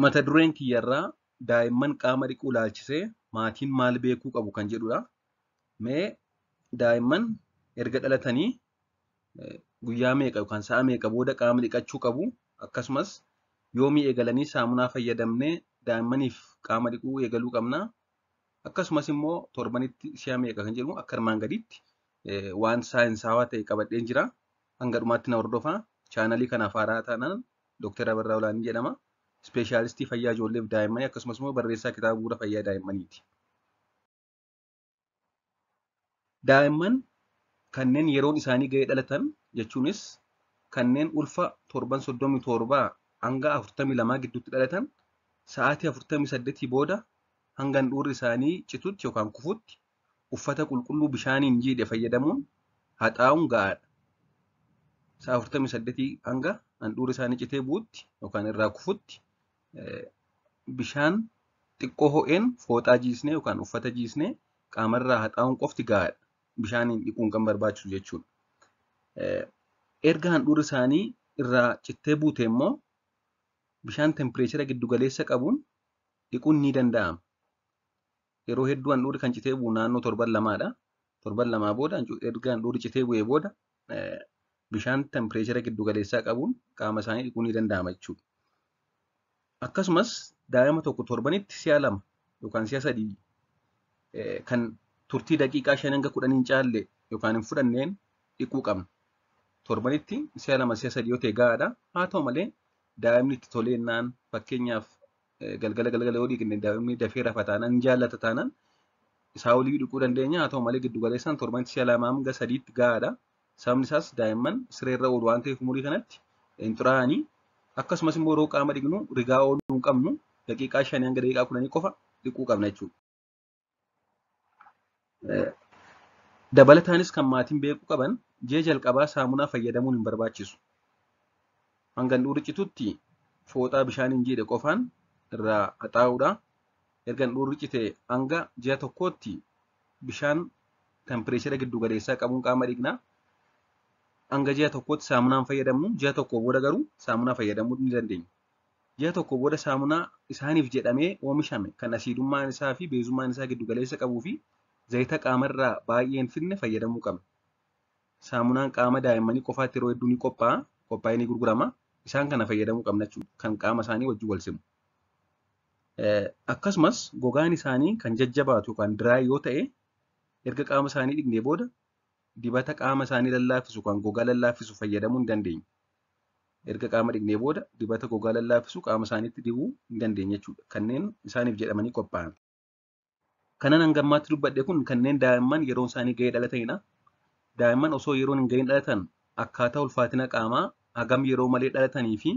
mata dureen kiyyarraa daa'imman qaama dhiquu ilaalchisee maatiin maal beekuu qabu kan jedhudha. Mee daa'imman erga dhalatanii guyyaa meeqa yookaan sa'a meeqa booda qaama dhiqachuu qabu? Akkasumas yoomii eegalanii saamunaa fayyadamnee daa'immaniif qaama dhiquu eegaluu qabna? Akkasumas immoo torbanitti si'a meeqa kan jedhu akka armaan gaditti waan saayinsaawaa ta'e qabadheen jira. Hanga dhumaatti na hordofaa. Chaanalii kanaaf haaraa taanaan Dr. Abarraa Olaanii jedhama. Ispeeshaalistii fayyaa ijoollee fi daa'immanii akkasumas immoo barreessaa kitaaba bu'uura fayyaa daa'immaniiti. Daa'imman kanneen yeroon isaanii ga'ee dhalatan jechuunis kanneen ulfa torban 37 hanga 42 gidduutti dhalatan sa'aatii 48 booda hanga handhuurri isaanii citutti yookaan kufutti uffata qulqulluu bishaaniin jiidhe fayyadamuun haxaa'uun gahaadha. Sa'a 48 hanga handhuurri isaanii citee bu'utti yookaan irraa kufutti bishaan xiqqoo ho'een fooxaa jiisnee yookaan uffata jiisnee qaamarraa haxaa'uun qofti gahaadha. Bishaaniin dhiquun kan barbaachisu jechuudha. Erga handhuurri isaanii irraa cittee buute immoo bishaan tempireechara giddugaleessa qabuun dhiquun ni danda'ama. Yeroo hedduu handhuurri kan citee bu'u naannoo torban lamaadha. Torban lamaa booda erga handhuurri citee bu'ee booda bishaan tempireechara giddugaleessaa qabuun qaama isaanii dhiquun ni danda'ama jechuudha. Akkasumas daa'ima tokko torbanitti si'a 2 yookaan si'a 3 kan turtii daqiiqaa 5 hanga 10 hin caalle yookaan hin fudhanneen dhiquu qabna. Torbanitti si'a 2 si'a 3 yoo ta'e gahaadha. Haa ta'u malee daa'imni itti toleennaan fakkeenyaaf galgala yoo dhiqne daa'imni dafee rafa taanaan hin jaallata taanaan isaa olii dhiquu dandeenya. Haa ta'u malee giddu galeessaan torbanitti si'a 2 hanga 3tti gahaadha. Sababni isaas daa'imman sireerra oolu waan ta'eef umurii kanatti hin xuraa'anii akkasumas immoo yeroo qaama dhiqnu rigaa ooluu hin qabnu daqiiqaa 5 hanga daqiiqaa 10 qofa dhiquu qabna jechuudha. Dabalataanis kan maatiin beekuu qaban ji'a jalqabaa saamunaa fayyadamuun hin barbaachisu. Hanga handhuurri citutti fooxaa bishaaniin jiidhe qofaan irraa haxaa'uudha. Erga handhuurri cite hanga ji'a tokkootti bishaan tempireechara giddu galeessaa qabuun qaama dhiqna. Hanga ji'a tokkootti saamunaan fayyadamnu, ji'a tokko booda garuu saamunaa fayyadamuu ni dandeenya. Ji'a tokko booda saamunaa isaaniif jedhamee oomishame kan asiidummaan isaa fi beezummaan isaa giddu galeessa qabuu fi zayita qaamarraa baay'ee hin fidne fayyadamuu qabna. Saamunaan qaama daa'immanii qofaatti yeroo hedduu ni qophaa'a, qophaa'ee ni gurgurama. Isaan kana fayyadamuu qabna jechuudha. Kan qaama isaanii wajjin wal simu. Akkasumas gogaan isaanii kan jajjabaatu yookaan diraay yoo ta'e erga qaama isaanii dhiqnee booda dibata qaama isaanii lallaaffisu kan gogaa lallaaffisu fayyadamuu hin dandeenya. Erga qaama dhiqnee booda dibata gogaa lallaaffisu qaama isaaniitti dibuu hin dandeenya jechuudha. Kanneen isaaniif jedhamanii qophaa'an. Kanan hanga ammaatti dubbadhe kun kanneen daa'imman yeroon isaanii ga'ee dhalatanidha. Daa'imman osoo yeroon hin ga'iin dhalatan akkaataa ulfaatina qaamaa hagam yeroo malee dhalatanii fi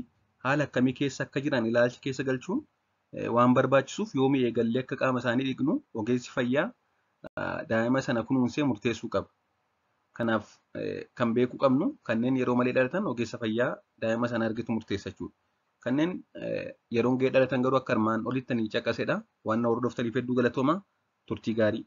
haala akkamii keessa akka jiran ilaalcha keessa galchuun waan barbaachisuuf yoomii eegallee akka qaama isaanii dhiqnu ogeessi fayyaa daa'ima sana kunuunsee murteessuu qaba. Kanaaf kan beekuu qabnu kanneen yeroo malee dhalatan ogeessa fayyaa daa'ima sana argitu murteessa jechuudha. Kanneen yeroon ga'ee dhalatan garuu akka armaan olitti caqasedha. Waan na hordoftaniif hedduu galatooma. Turtii gaarii.